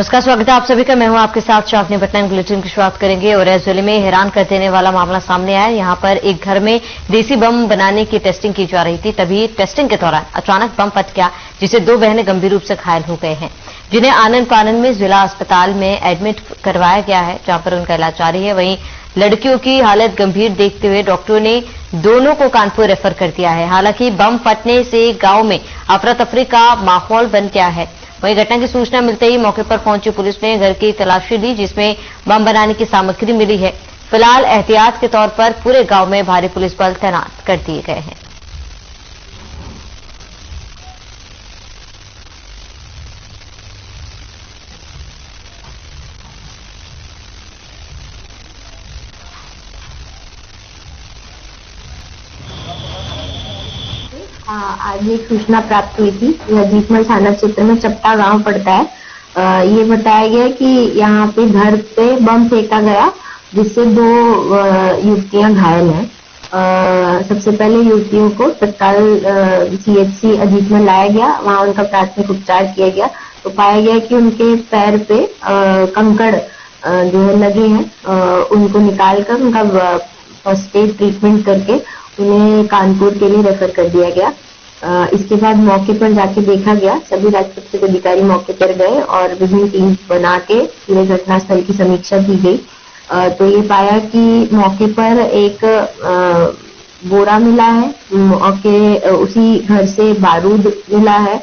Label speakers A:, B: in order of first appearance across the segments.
A: नमस्कार, स्वागत है आप सभी का। मैं हूं आपके साथ शावनी बटन। बुलेटिन की शुरुआत करेंगे और इस जिले में हैरान कर देने वाला मामला सामने आया। यहां पर एक घर में देसी बम बनाने की टेस्टिंग की जा रही थी। तभी टेस्टिंग के दौरान अचानक बम फट गया, जिससे 2 बहनें गंभीर रूप से घायल हो गए हैं, जिन्हें आनंद फानंद में जिला अस्पताल में एडमिट करवाया गया है, जहां पर उनका इलाज जारी है। वहीं लड़कियों की हालत गंभीर देखते हुए डॉक्टरों ने दोनों को कानपुर रेफर कर दिया है। हालांकि बम फटने से गांव में अफरा तफरी का माहौल बन गया है। वहीं घटना की सूचना मिलते ही मौके पर पहुंची पुलिस ने घर की तलाशी ली, जिसमें बम बनाने की सामग्री मिली है। फिलहाल एहतियात के तौर पर पूरे गांव में भारी पुलिस बल तैनात कर दिए गए हैं।
B: आज एक सूचना प्राप्त हुई थी। अजीतमल थाना क्षेत्र में चपटा गांव पड़ता है। ये बताया गया कि यहाँ पे घर पे बम फेंका गया, जिससे 2 युवतियां घायल हैं। सबसे पहले युवतियों को तत्काल CHC अजीतमल लाया गया। वहां उनका प्राथमिक उपचार किया गया तो पाया गया कि उनके पैर पे कंकड़ जो है लगे हैं। उनको निकालकर उनका फर्स्ट एड ट्रीटमेंट करके उन्हें कानपुर के लिए रेफर कर दिया गया। इसके बाद मौके पर जाके देखा गया। सभी राजपत्रित अधिकारी मौके पर गए और विभिन्न टीम बना के पूरे घटनास्थल की समीक्षा की गई। तो ये पाया कि मौके पर एक बोरा मिला है, उसी घर से बारूद मिला है।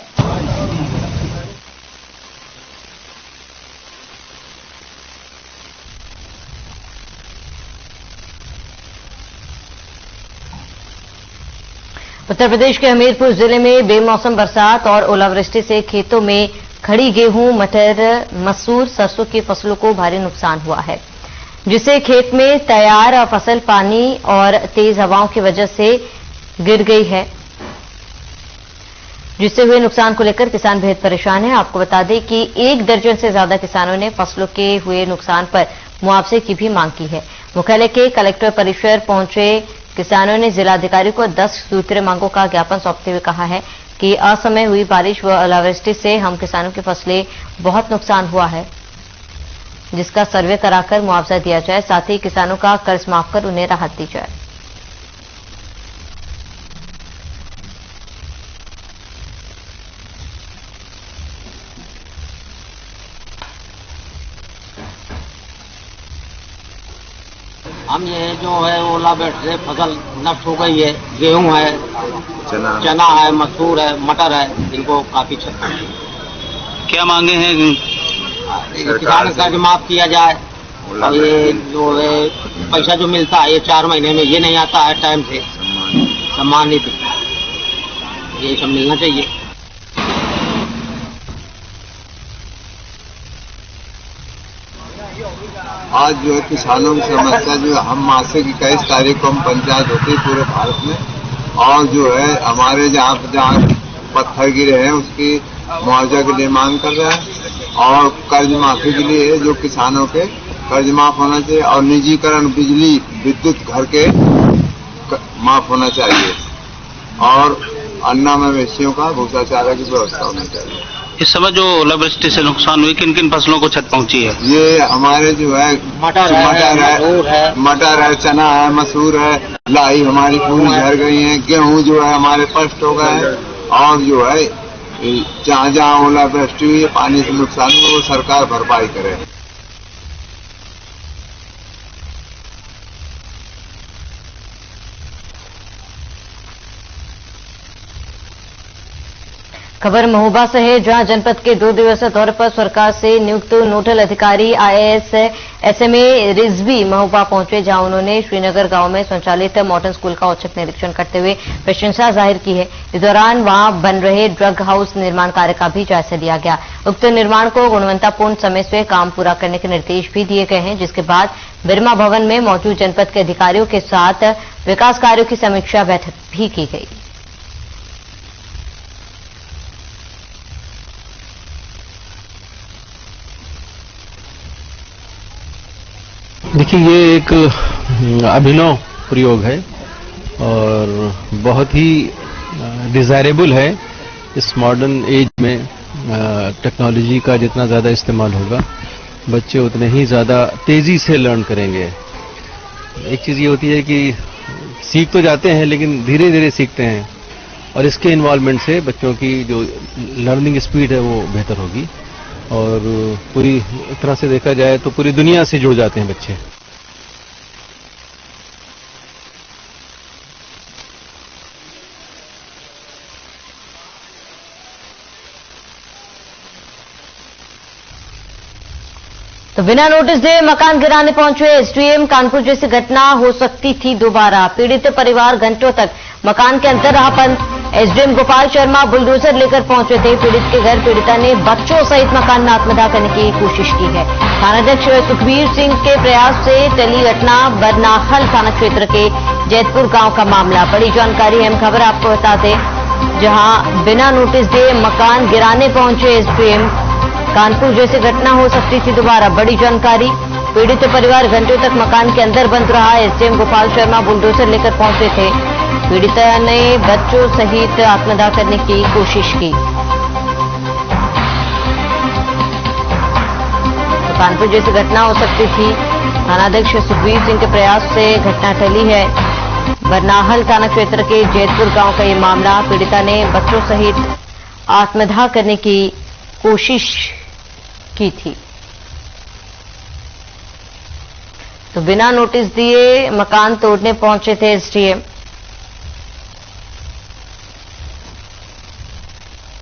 A: उत्तर प्रदेश के हमीरपुर जिले में बेमौसम बरसात और ओलावृष्टि से खेतों में खड़ी गेहूं, मटर, मसूर, सरसों की फसलों को भारी नुकसान हुआ है, जिससे खेत में तैयार फसल पानी और तेज हवाओं की वजह से गिर गई है, जिससे हुए नुकसान को लेकर किसान बेहद परेशान है। आपको बता दें कि 1 दर्जन से ज्यादा किसानों ने फसलों के हुए नुकसान पर मुआवजे की भी मांग की है। मुख्यालय के कलेक्टर परिसर पहुंचे किसानों ने जिलाधिकारी को 10 सूत्रीय मांगों का ज्ञापन सौंपते हुए कहा है कि असमय हुई बारिश व ओलावृष्टि से हम किसानों की फसलें बहुत नुकसान हुआ है, जिसका सर्वे कराकर मुआवजा दिया जाए। साथ ही किसानों का कर्ज माफ कर उन्हें राहत दी जाए।
C: हम ये जो है ओलावृष्टि से फसल नष्ट हो गई है। गेहूं है, चना है, मसूर है, मटर है, इनको काफी क्षति है।
D: क्या मांगे हैं?
C: किसान कर्ज माफ किया जाए और ये जो है पैसा जो मिलता है ये 4 महीने में ये नहीं आता है टाइम से, सम्मानित, ये सब मिलना चाहिए।
E: आज जो है किसानों की समस्या जो हम मासिक 21 तारीख को हम पंचायत होती है पूरे भारत में, और जो है हमारे जहाँ पत्थर गिरे हैं उसकी मुआवजा के लिए मांग कर रहा है, और कर्ज माफी के लिए जो किसानों के कर्ज माफ होना चाहिए, और निजीकरण बिजली विद्युत घर के माफ होना चाहिए, और अन्ना मवेशियों का भूसा चारा की व्यवस्था होनी चाहिए।
D: इस समय जो ओलावृष्टि से नुकसान हुई, किन किन फसलों को क्षति पहुंची है?
E: ये हमारे जो है मटर है, चना है, मसूर है, लाई हमारी पूरी झड़ गई है, गेहूं जो है हमारे नष्ट हो गए हैं, और जो है जहाँ जहाँ ओलावृष्टि हुई है पानी से नुकसान हुआ वो सरकार भरपाई करे।
A: खबर महोबा से है, जहां जनपद के 2 दिवसीय दौरे पर सरकार से नियुक्त नोडल अधिकारी IAS SMA रिजवी महोबा पहुंचे, जहां उन्होंने श्रीनगर गांव में संचालित मॉडर्न स्कूल का औचक निरीक्षण करते हुए प्रशंसा जाहिर की है। इस दौरान वहां बन रहे ड्रग हाउस निर्माण कार्य का भी जायजा लिया गया। उक्त निर्माण को गुणवत्तापूर्ण समय से काम पूरा करने के निर्देश भी दिए गए हैं, जिसके बाद बिरमा भवन में मौजूद जनपद के अधिकारियों के साथ विकास कार्यों की समीक्षा बैठक भी की गई।
F: देखिए, ये एक अभिनव प्रयोग है और बहुत ही डिजायरेबल है इस मॉडर्न एज में टेक्नोलॉजी का जितना ज़्यादा इस्तेमाल होगा, बच्चे उतने ही ज़्यादा तेज़ी से लर्न करेंगे। एक चीज़ ये होती है कि सीख तो जाते हैं लेकिन धीरे धीरे सीखते हैं, और इसके इन्वॉल्वमेंट से बच्चों की जो लर्निंग स्पीड है वो बेहतर होगी, और पूरी तरह से देखा जाए तो पूरी दुनिया से जुड़ जाते हैं बच्चे।
A: तो बिना नोटिस दिए मकान गिराने पहुंचे एसडीएम। कानपुर जैसी घटना हो सकती थी दोबारा। पीड़ित परिवार घंटों तक मकान के अंदर रहा बंद। एसडीएम गोपाल शर्मा बुलडोजर लेकर पहुंचे थे पीड़ित के घर। पीड़िता ने बच्चों सहित मकान में आत्मदाह करने की कोशिश की है। थानाध्यक्ष सुखबीर सिंह के प्रयास से टली घटना। बरनाहल थाना क्षेत्र के जैतपुर गांव का मामला। बड़ी जानकारी, अहम खबर आपको बता दें, जहां बिना नोटिस दिए मकान गिराने पहुंचे एसडीएम। कानपुर जैसी घटना हो सकती थी दोबारा। बड़ी जानकारी, पीड़ित परिवार घंटों तक मकान के अंदर बंद रहा। एसडीएम गोपाल शर्मा बुलडोजर लेकर पहुंचे थे। पीड़िता ने बच्चों सहित आत्मदाह करने की कोशिश की। तो कानपुर जैसी घटना हो सकती थी। थानाध्यक्ष सुखबीर सिंह के प्रयास से घटना टली है। बरनाहल थाना क्षेत्र के जैतपुर गांव का ये मामला। पीड़िता ने बच्चों सहित आत्मदाह करने की कोशिश की थी। तो बिना नोटिस दिए मकान तोड़ने पहुंचे थे एसडीएम।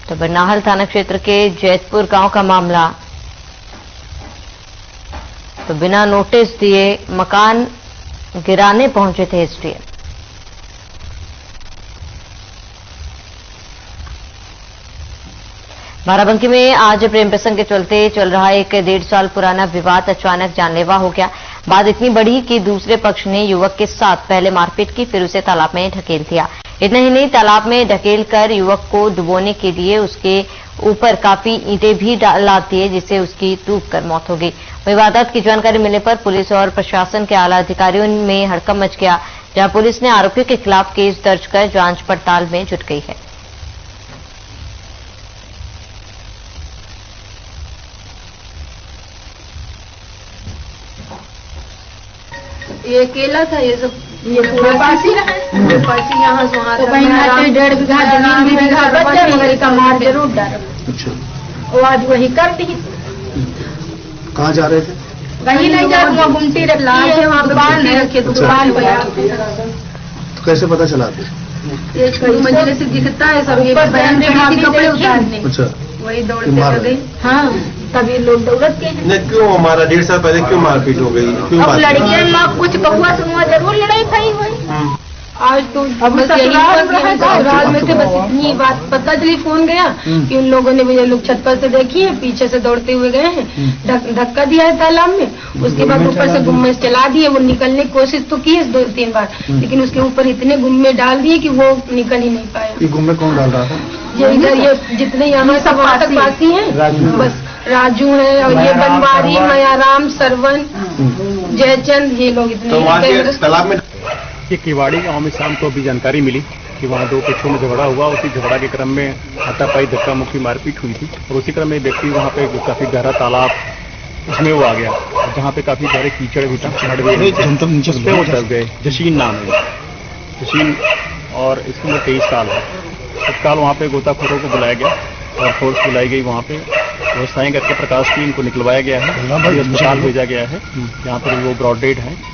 A: तो बरनाहल थाना क्षेत्र के जैतपुर गांव का मामला। तो बिना नोटिस दिए मकान गिराने पहुंचे थे एसडीएम। बाराबंकी में आज प्रेम प्रसंग के चलते चल रहा एक 1.5 साल पुराना विवाद अचानक जानलेवा हो गया। बात इतनी बढ़ी कि दूसरे पक्ष ने युवक के साथ पहले मारपीट की, फिर उसे तालाब में ढकेल दिया। इतना ही नहीं, तालाब में ढकेल कर युवक को डुबोने के लिए उसके ऊपर काफी ईंटें भी लाद दिए, जिससे उसकी डूबकर मौत हो गई। विवादात की जानकारी मिलने पर पुलिस और प्रशासन के आला अधिकारियों में हड़कंप मच गया, जहां पुलिस ने आरोपियों के खिलाफ केस दर्ज कर जांच पड़ताल में जुट गई है।
G: ये केला था, ये सब ये पूरा पासी यहाँ से वहाँ 1.5 बीघा जमीन भी बीघा बच्चा मगर का मार जरूर डाला।
H: अच्छा,
G: वो आज वही कर दी।
H: कहाँ जा रहे थे?
G: कहीं नहीं जा रहे, गुमटी रखी है वहाँ दुकान है, रखी दुकान पे।
H: तो कैसे पता चला?
G: ये कई मंजिले से दिखता है सब, ये बहन के कपड़े उतारने।
H: अच्छा,
G: वही दौड़ते गए। हाँ, तभी लोग दौड़त के हैं।
H: नहीं, क्यों हमारा 1.5 साल पहले क्यों मारपीट हो गई? क्यों?
G: अब लड़कियां माँ कुछ कहुआ सुनुआ जरूर लड़ाई खाई हुई। आज तो अब ससुराल में थे, बस इतनी बात पता चली, फोन गया कि उन लोगों ने भैया लोग छत पर से देखी है, पीछे से दौड़ते हुए गए हैं, धक्का दिया है तालाब में। उसके बाद ऊपर से गुम्मे चला दिए। वो निकलने की कोशिश तो की है 2-3 बार, लेकिन उसके ऊपर इतने गुम्मे डाल दिए कि वो निकल ही नहीं पाया।
H: ये गुम्मे कौन डाल रहा था?
G: ये इधर ये जितने यहाँ सब पासी हैं, बस राजू है और ये बनवारी, मयाराम, सरवन, जयचंद, ये लोग इतने।
H: तालाब में
I: ये किवाड़ी गांव में शाम को अभी जानकारी मिली कि वहाँ 2 पक्षों में झगड़ा हुआ। उसी झगड़ा के क्रम में हाथापाई, धक्का मुक्की, मारपीट हुई थी, और उसी क्रम में व्यक्ति वहाँ पे काफी गहरा तालाब, उसमें वो आ गया, जहाँ पे काफी गहरे कीचड़ भी था, उस पे वो डर गए। जशीन नाम है, जशीन, और इसकी उम्र 23 साल है। तत्काल वहाँ पे गोताखोरों को बुलाया गया और फोर्स बुलाई गई। वहाँ पे व्यवस्थाएं करके प्रकाश टीम को निकलवाया गया है, अस्पताल भेजा गया है, यहाँ पर वो ब्रॉड डेड है।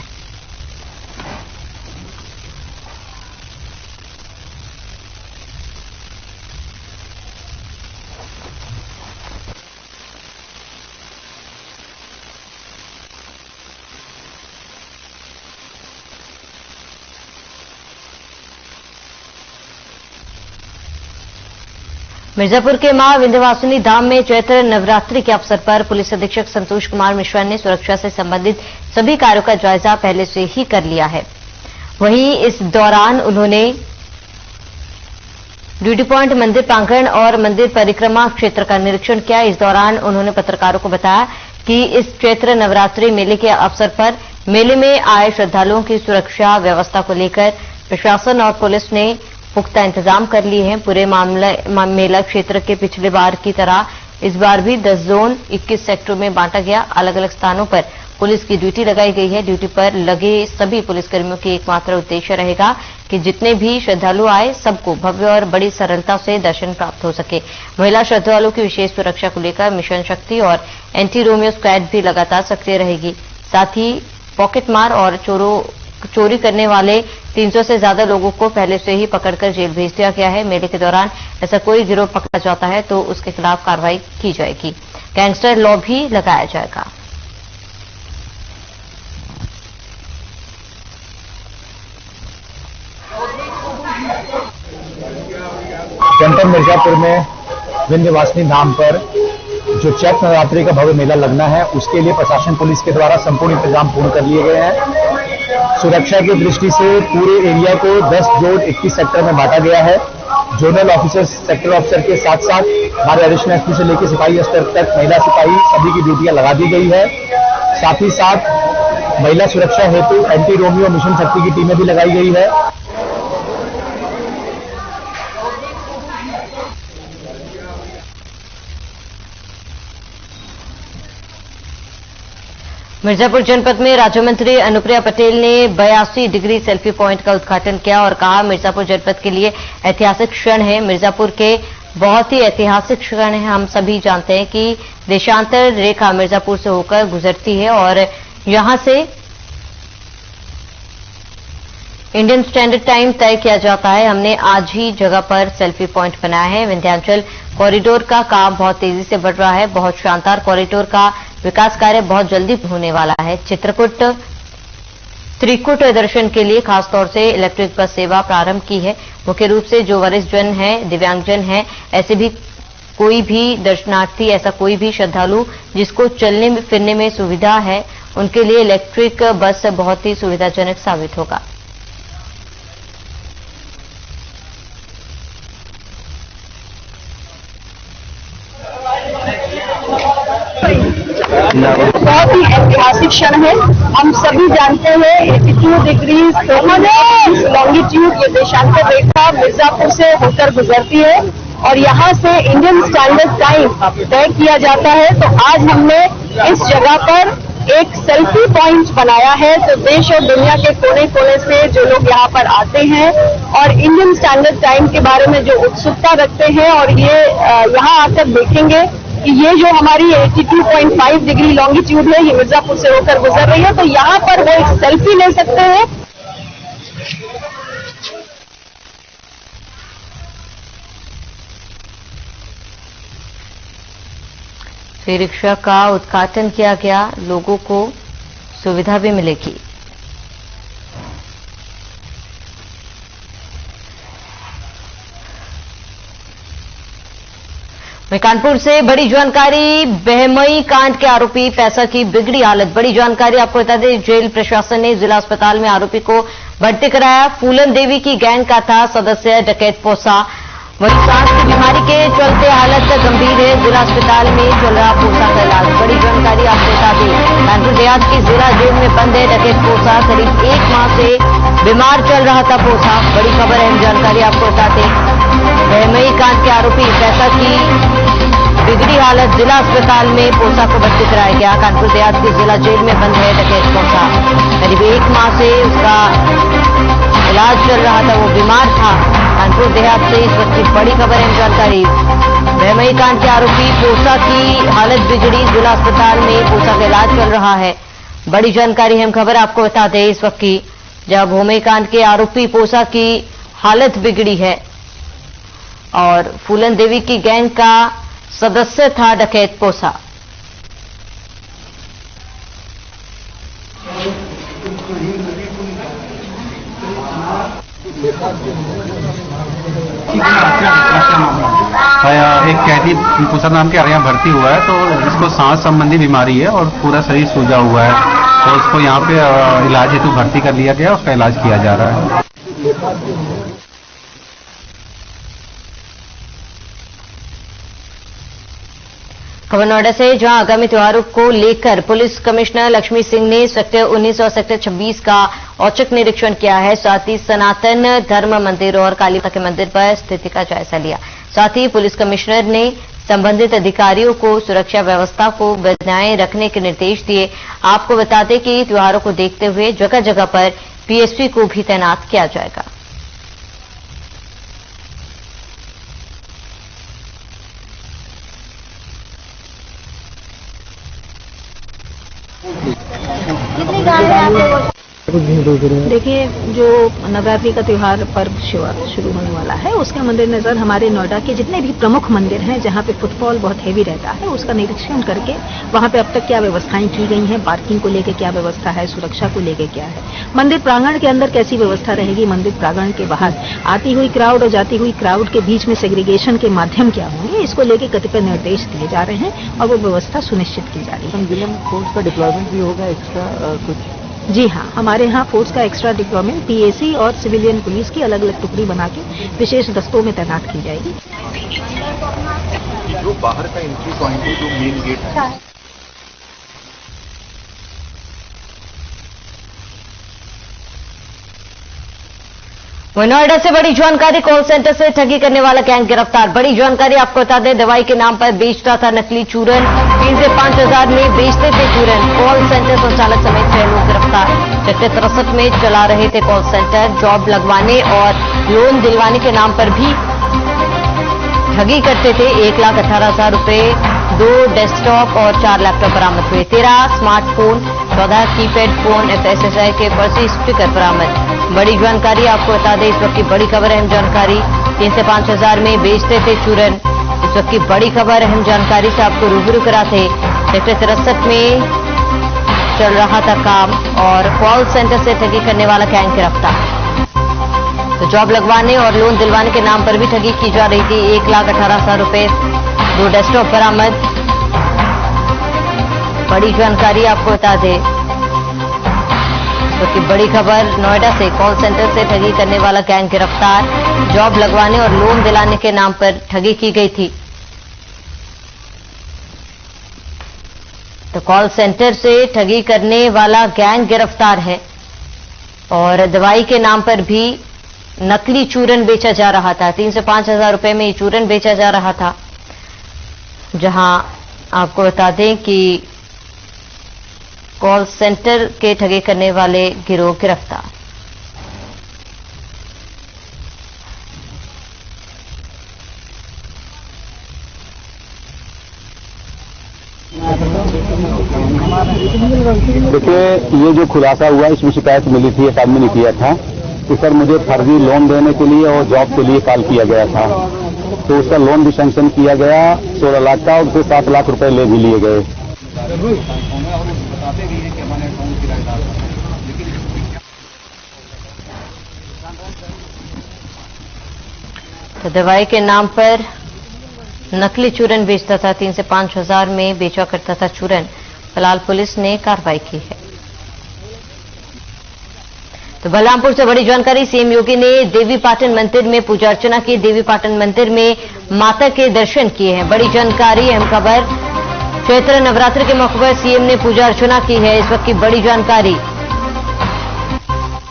A: मिर्जापुर के मां विंध्यवासिनी धाम में चैत्र नवरात्रि के अवसर पर पुलिस अधीक्षक संतोष कुमार मिश्रा ने सुरक्षा से संबंधित सभी कार्यों का जायजा पहले से ही कर लिया है। वहीं इस दौरान उन्होंने ड्यूटी पॉइंट, मंदिर प्रांगण और मंदिर परिक्रमा क्षेत्र का निरीक्षण किया। इस दौरान उन्होंने पत्रकारों को बताया कि इस चैत्र नवरात्रि मेले के अवसर पर मेले में आए श्रद्धालुओं की सुरक्षा व्यवस्था को लेकर प्रशासन और पुलिस ने पुख्ता इंतजाम कर लिए हैं। पूरे मेला क्षेत्र के पिछले बार की तरह इस बार भी 10 जोन 21 सेक्टरों में बांटा गया। अलग अलग स्थानों पर पुलिस की ड्यूटी लगाई गई है। ड्यूटी पर लगे सभी पुलिसकर्मियों की एकमात्र उद्देश्य रहेगा कि जितने भी श्रद्धालु आए सबको भव्य और बड़ी सरलता से दर्शन प्राप्त हो सके। महिला श्रद्धालुओं की विशेष सुरक्षा को लेकर मिशन शक्ति और एंटी रोमियो स्क्वाड भी लगातार सक्रिय रहेगी। साथ ही पॉकेट मार और चोरी करने वाले 300 से ज्यादा लोगों को पहले से ही पकड़कर जेल भेज दिया गया है। मेले के दौरान ऐसा कोई गिरोह पकड़ा जाता है तो उसके खिलाफ कार्रवाई की जाएगी। गैंगस्टर लॉ भी लगाया जाएगा।
J: जनपद मिर्जापुर में विंध्यवासिनी धाम पर जो चैत्र नवरात्रि का भव्य मेला लगना है, उसके लिए प्रशासन पुलिस के द्वारा संपूर्ण इंतजाम पूर्ण कर लिए गए हैं। सुरक्षा की दृष्टि से पूरे एरिया को 10 जोन 21 सेक्टर में बांटा गया है। जोनल ऑफिसर, सेक्टर ऑफिसर के साथ साथ हमारे एडिशनल एसपी से लेकर सिपाही स्तर तक महिला सिपाही सभी की ड्यूटियां लगा दी गई है। साथ ही साथ महिला सुरक्षा हेतु एंटी रोमियो मिशन शक्ति की टीमें भी लगाई गई है।
A: मिर्जापुर जनपद में राज्य मंत्री अनुप्रिया पटेल ने 82 डिग्री सेल्फी पॉइंट का उद्घाटन किया और कहा मिर्जापुर जनपद के लिए ऐतिहासिक क्षण है। मिर्जापुर के बहुत ही ऐतिहासिक क्षण है। हम सभी जानते हैं कि देशांतर रेखा मिर्जापुर से होकर गुजरती है और यहां से इंडियन स्टैंडर्ड टाइम तय किया जाता है। हमने आज ही जगह पर सेल्फी पॉइंट बनाया है। विंध्याचल कॉरिडोर का काम बहुत तेजी से बढ़ रहा है। बहुत शानदार कॉरिडोर का विकास कार्य बहुत जल्दी होने वाला है। चित्रकूट त्रिकुट दर्शन के लिए खासतौर से इलेक्ट्रिक बस सेवा प्रारंभ की है। मुख्य रूप से जो वरिष्ठ जन हैं, दिव्यांगजन हैं, ऐसे भी कोई भी दर्शनार्थी, ऐसा कोई भी श्रद्धालु जिसको चलने फिरने में सुविधा है, उनके लिए इलेक्ट्रिक बस बहुत ही सुविधाजनक साबित होगा।
K: बहुत ही ऐतिहासिक क्षण है। हम सभी जानते हैं 82 डिग्री लॉन्गिट्यूड ये देशांतर रेखा मिर्जापुर से होकर गुजरती है और यहाँ से इंडियन स्टैंडर्ड टाइम तय किया जाता है। तो आज हमने इस जगह पर एक सेल्फी पॉइंट बनाया है। तो देश और दुनिया के कोने कोने से जो लोग यहाँ पर आते हैं और इंडियन स्टैंडर्ड टाइम के बारे में जो उत्सुकता रखते हैं और ये यहाँ आकर देखेंगे कि ये जो हमारी 82.5 डिग्री लॉन्गिट्यूड है ये मिर्जापुर से होकर गुजर रही है, तो यहाँ पर वो एक सेल्फी ले सकते हैं।
A: ई रिक्शा का उद्घाटन किया गया, लोगों को सुविधा भी मिलेगी। कानपुर से बड़ी जानकारी, बहमई कांड के आरोपी पैसा की बिगड़ी हालत। बड़ी जानकारी आपको बता दें, जेल प्रशासन ने जिला अस्पताल में आरोपी को भर्ती कराया। फूलन देवी की गैंग का था सदस्य डकैत पोसा। वहीं सांस की बीमारी के चलते हालत गंभीर है। जिला अस्पताल में चल रहा पोसा का इलाज। बड़ी जानकारी आपको बता दें, कानपुर देहात की जिला जेल में बंद है डकैत पोसा। करीब 1 माह से बीमार चल रहा था पोसा। बड़ी खबर है, जानकारी आपको बता दें, बहमई कांड के आरोपी पैसा की बिगड़ी हालत, जिला अस्पताल में पोसा को भर्ती कराया गया। कानपुर देहात की जिला जेल में बंद है डकैत पोसा। करीब 1 माह से उसका इलाज चल रहा था, वो बीमार था। कानपुर देहात से इस वक्त की बड़ी खबर है, जानकारी, बहमई कांड के आरोपी पोसा की हालत बिगड़ी, जिला अस्पताल में पोसा का इलाज चल रहा है। बड़ी जानकारी है, खबर आपको बता दें इस वक्त की, जब बहमई कांड के आरोपी पोसा की हालत बिगड़ी है और फूलन देवी की गैंग का सदस्य था डकैत पोसा।
L: एक कैदी पोसा नाम के यहाँ भर्ती हुआ है, तो इसको सांस संबंधी बीमारी है और पूरा शरीर सूजा हुआ है, तो उसको यहाँ पे इलाज हेतु भर्ती कर लिया गया, उसका इलाज किया जा रहा है।
A: खबर नोएडा से, जहां आगामी त्योहारों को लेकर पुलिस कमिश्नर लक्ष्मी सिंह ने सेक्टर 19 और सेक्टर 26 का औचक निरीक्षण किया है। साथ ही सनातन धर्म मंदिर और काली माता के मंदिर पर स्थिति का जायजा लिया। साथ ही पुलिस कमिश्नर ने संबंधित अधिकारियों को सुरक्षा व्यवस्था को बनाए रखने के निर्देश दिए। आपको बता दें कि त्योहारों को देखते हुए जगह जगह पर पीएसपी को भी तैनात किया जाएगा।
M: देखिए, जो नवरात्रि का त्योहार पर्व शुरू होने वाला है, उसके मद्देनजर हमारे नोएडा के जितने भी प्रमुख मंदिर हैं जहां पे फुटफॉल बहुत हेवी रहता है, उसका निरीक्षण करके वहां पे अब तक क्या व्यवस्थाएं की गई हैं, पार्किंग को लेकर क्या व्यवस्था है, सुरक्षा को लेकर क्या है, मंदिर प्रांगण के अंदर कैसी व्यवस्था रहेगी, मंदिर प्रांगण के बाहर आती हुई क्राउड और जाती हुई क्राउड के बीच में सेग्रीगेशन के माध्यम क्या होंगे, इसको लेकर कतिपय निर्देश दिए जा रहे हैं और वो व्यवस्था सुनिश्चित की जा रही है।
N: जिले में फोर्स का डिप्लॉयमेंट भी होगा एक्स्ट्रा कुछ?
M: जी हाँ, हमारे यहाँ फोर्स का एक्स्ट्रा डिप्लॉयमेंट पीएसी और सिविलियन पुलिस की अलग अलग टुकड़ी बना के विशेष दस्तों में तैनात की जाएगी।
N: जो बाहर का एंट्री पॉइंट है, जो मेन गेट है,
A: नोएडा से बड़ी जानकारी, कॉल सेंटर से ठगी करने वाला गैंग गिरफ्तार। बड़ी जानकारी आपको बता दें, दवाई के नाम पर बेचता था नकली चूरन, 3 से 5 हजार में बेचते थे चूरन। कॉल सेंटर संचालक समेत 6 लोग गिरफ्तार। सेक्टर 63 में चला रहे थे कॉल सेंटर। जॉब लगवाने और लोन दिलवाने के नाम पर भी ठगी करते थे। 1,18,000 रुपए, 2 डेस्कटॉप और 4 लैपटॉप बरामद हुए। 13 स्मार्टफोन, 14 कीपैड फोन, FSSAI के फर्जी स्टिकर बरामद। बड़ी जानकारी आपको बता दें, इस वक्त की बड़ी खबर, अहम जानकारी, 3 से 5 हजार में बेचते थे चूरन। इस वक्त की बड़ी खबर, अहम जानकारी से आपको रूबरू कराते। सेक्टर 63 में चल रहा था काम और कॉल सेंटर से ठगी करने वाला गैंग गिरफ्तार। तो जॉब लगवाने और लोन दिलवाने के नाम पर भी ठगी की जा रही थी। 1,18,000 रुपए, 2 डेस्कटॉप बरामद। बड़ी जानकारी आपको बता दें, की बड़ी खबर नोएडा से, कॉल सेंटर से ठगी करने वाला गैंग गिरफ्तार। जॉब लगवाने और लोन दिलाने के नाम पर ठगी की गई थी। तो कॉल सेंटर से ठगी करने वाला गैंग गिरफ्तार है और दवाई के नाम पर भी नकली चूरन बेचा जा रहा था। 3 से 5 हजार रुपए में ये चूरन बेचा जा रहा था। जहां आपको बता दें कि कॉल सेंटर के ठगी करने वाले गिरोह गिरफ्तार।
J: देखिए, ये जो खुलासा हुआ, इसमें शिकायत मिली थी, एक आदमी ने किया था कि सर मुझे फर्जी लोन देने के लिए और जॉब के लिए कॉल किया गया था। तो उसका लोन भी सैंक्शन किया गया 16 लाख का, और उससे 7 लाख रुपए ले भी लिए गए।
A: तो दवाई के नाम पर नकली चूरन बेचता था। 3 से 5 हजार में बेचा करता था चूरन। फिलहाल पुलिस ने कार्रवाई की है। तो बलरामपुर से बड़ी जानकारी, सीएम योगी ने देवी पाटन मंदिर में पूजा अर्चना की। देवी पाटन मंदिर में माता के दर्शन किए हैं। बड़ी जानकारी, अहम खबर, चैत्र नवरात्र के मौके पर सीएम ने पूजा अर्चना की है। इस वक्त की बड़ी जानकारी,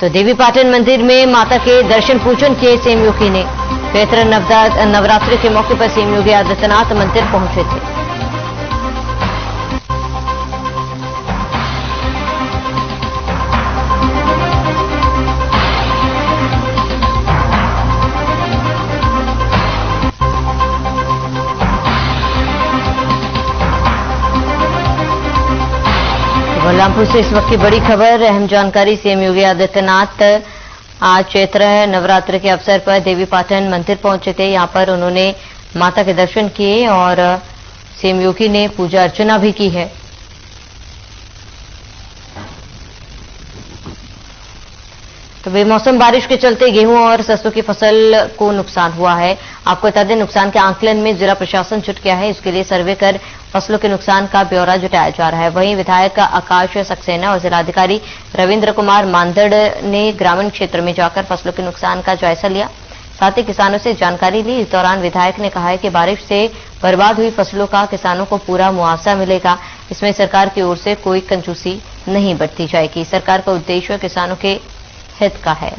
A: तो देवी पाटन मंदिर में माता के दर्शन पूजन किए सीएम योगी ने। चैत्र नवरात्रि के मौके पर सीएम योगी आदित्यनाथ मंदिर पहुंचे थे। बलरामपुर से इस वक्त की बड़ी खबर, अहम जानकारी, सीएम योगी आदित्यनाथ आज चैत्र नवरात्र के अवसर पर देवी पाटन मंदिर पहुंचे थे। यहां पर उन्होंने माता के दर्शन किए और सीएम योगी ने पूजा अर्चना भी की है। तो बेमौसम बारिश के चलते गेहूं और सरसों की फसल को नुकसान हुआ है। आपको बता दें, नुकसान के आंकलन में जिला प्रशासन जुट गया है। इसके लिए सर्वे कर फसलों के नुकसान का ब्यौरा जुटाया जा रहा है। वहीं विधायक आकाश सक्सेना और जिलाधिकारी रविंद्र कुमार मांदड़ ने ग्रामीण क्षेत्र में जाकर फसलों के नुकसान का जायजा लिया, साथ ही किसानों से जानकारी ली। इस दौरान विधायक ने कहा है कि बारिश से बर्बाद हुई फसलों का किसानों को पूरा मुआवजा मिलेगा। इसमें सरकार की ओर से कोई कंजूसी नहीं बरती जाएगी। सरकार का उद्देश्य किसानों के हित का है।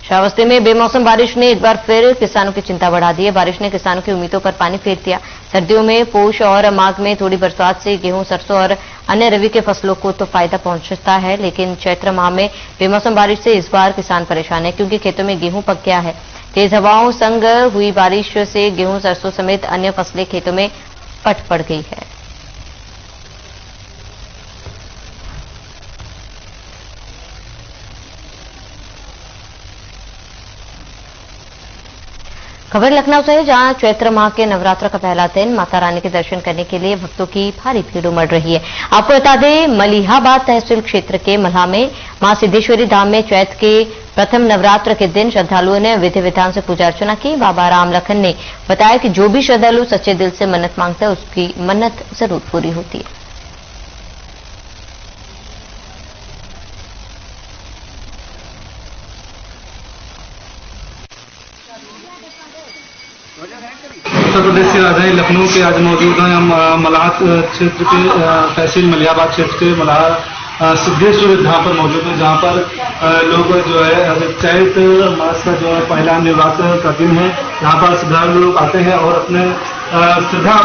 A: श्रावस्ती में बेमौसम बारिश ने एक बार फिर किसानों की चिंता बढ़ा दी है। बारिश ने किसानों की उम्मीदों पर पानी फेर दिया। सर्दियों में पोष और माघ में थोड़ी बरसात से गेहूं, सरसों और अन्य रबी के फसलों को तो फायदा पहुंचता है, लेकिन चैत्र माह में बेमौसम बारिश से इस बार किसान परेशान है, क्योंकि खेतों में गेहूं पक गया है। तेज हवाओं संग हुई बारिश से गेहूं, सरसों समेत अन्य फसलें खेतों में पट पड़ गई है। खबर लखनऊ से है, जहां चैत्र माह के नवरात्र का पहला दिन माता रानी के दर्शन करने के लिए भक्तों की भारी भीड़ उमड़ रही है। आपको बता दें, मलिहाबाद तहसील क्षेत्र के मल्हा में मां सिद्धेश्वरी धाम में चैत्र के प्रथम नवरात्र के दिन श्रद्धालुओं ने विधि विधान से पूजा अर्चना की। बाबा राम लखन ने बताया कि जो भी श्रद्धालु सच्चे दिल से मन्नत मांगता है, उसकी मन्नत जरूर पूरी होती है।
O: उत्तर प्रदेश की राजधानी लखनऊ के आज मौजूद हैं हम मल्हा क्षेत्र के तहसील मलिहाबाद क्षेत्र के मल्हा सिद्धेश्वरी धाम पर मौजूद हैं, जहां पर लोग जो है चैत्र मास का जो है पहला नवरात्र का दिन है। यहाँ पर श्रद्धालु लोग आते हैं और अपने श्रद्धा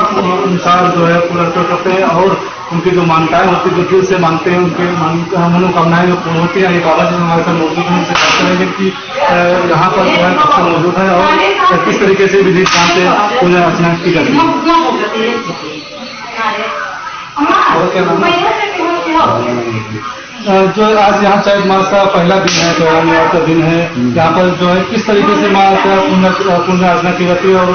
O: अनुसार जो है पूरा करते हैं और उनकी जो मान्यताएं होती है, जो दिल से मानते हैं, उनके मनोकामनाएं जो पूर्ण होती हैं। ये बाबा जी हमारे साथ मौजूद हैं, उनसे बात करेंगे कि यहाँ पर जो है कब मौजूद है और किस तरीके से विधि विधान से पूजा अर्चना की जाती है। और क्या नाम जो आज यहाँ चैत्र मास का पहला दिन है, पहला नवरात्र दिन है, यहाँ पर जो है किस तरीके से माँ का पुण्य अर्चना की जाती है और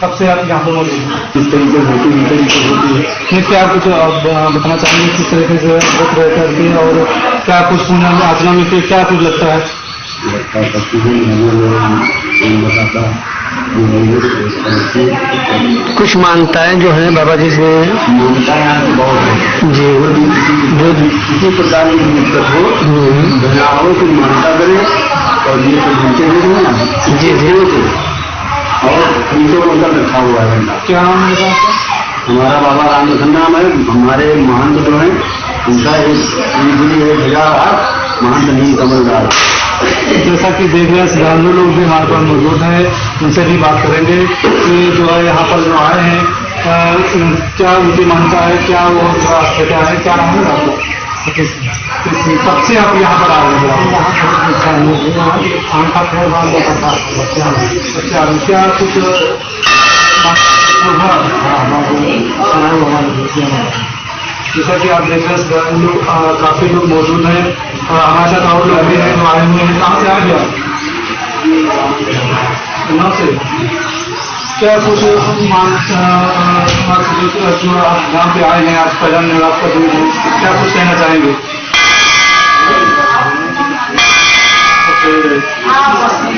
O: कब से आप यहाँ पर मौजूद हैं? किस तरीके से होती है? क्या कुछ बताना चाहेंगे किस तरीके से व्रत करती है और क्या कुछ पुण्य अर्चना में क्या कुछ लगता है?
P: कुछ मान्यताएं जो है बाबा जी से जी जो किसी प्रकार की दिक्कत हो की मान्यता करें और ये तो जी जी और इनको अंदर रखा हुआ है।
O: क्या नाम है
P: हमारा? बाबा राम लखन नाम है। हमारे महंत जो है उनका एक महंत नील कमलदार।
O: जैसा कि देख रहे हैं श्रद्धालु लोग भी हमारे पास मौजूद हैं, उनसे भी बात करेंगे कि जो है यहाँ पर जो आए हैं क्या उनकी मान्यता है, क्या वो क्या है, क्या नाम है आपको? कब से आप यहाँ पर आ रहे हैं? क्या कुछ जैसा कि आप देख रहे हैं काफी लोग मौजूद हैं और हमारे साथ और लोग भी हैं जो आए हुए हैं। कहाँ से आ गया? यहाँ से क्या कुछ आप यहाँ पे आए हैं, आज पहला नवरात्र का दिन है, क्या कुछ कहना चाहेंगे?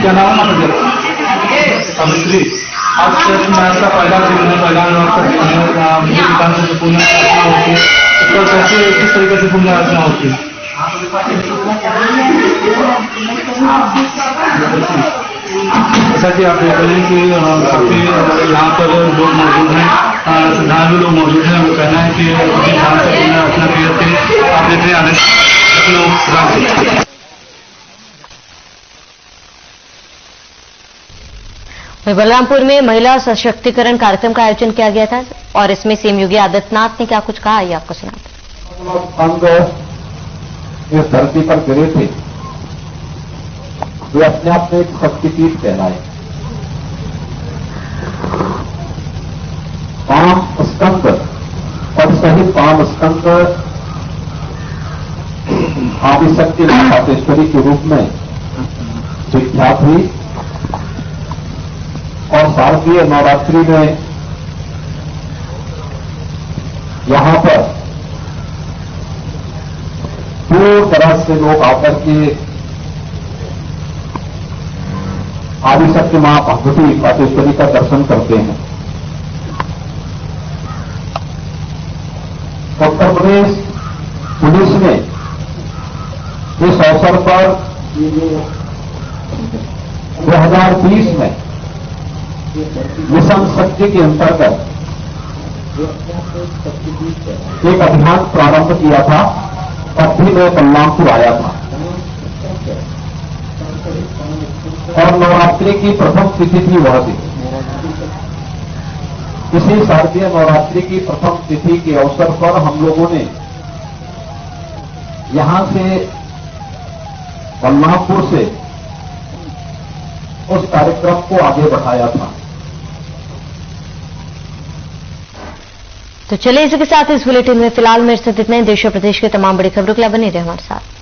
O: क्या नाम है? सावित्री। आज चैत्र मास का पहला दिन है, पहला नवरात्र दिन है, विधि विधान से पूजा अर्चना होती है, तो कैसे किस तरीके से पूजा अर्चना होती है? जैसा कि आप देख रहे हैं कि काफी यहाँ पर लोग मौजूद हैं, श्रद्धालु लोग मौजूद हैं। वो कहना है कि विधि विधान से पूजा अर्चना की जाती है। आप देख रहे हैं
A: बलरामपुर में महिला सशक्तिकरण कार्यक्रम का आयोजन किया गया था और इसमें सीएम योगी आदित्यनाथ ने क्या कुछ कहा, ये आपको सुनाते।
J: अंग इस धरती पर गिरे थे, वे अपने आप में एक शक्तिपीठ कहलाए। 5 स्कंद और सही 5 स्कंद आदिशक्ति मातेश्वरी के रूप में विख्यात हुई और शारदीय नवरात्रि में यहां पर पूरी तरह से लोग आकर के आदिशक्ति मां भगवती मातेश्वरी का दर्शन करते हैं।
Q: अवसर पर 2020 में मिशन शक्ति के अंतर्गत एक अभियान प्रारंभ किया था। तब भी मैं बलरामपुर आया था और नवरात्रि की प्रथम तिथि थी वह दिन। इसी शारदीय नवरात्रि की प्रथम तिथि के अवसर पर हम लोगों ने यहां से बलरामपुर से उस कार्यक्रम को आगे बढ़ाया था।
A: तो चलिए इसी के साथ इस बुलेटिन में फिलहाल मेरे साथ इतने। देश और प्रदेश के तमाम बड़ी खबरों के लिए बने रहे हमारे साथ।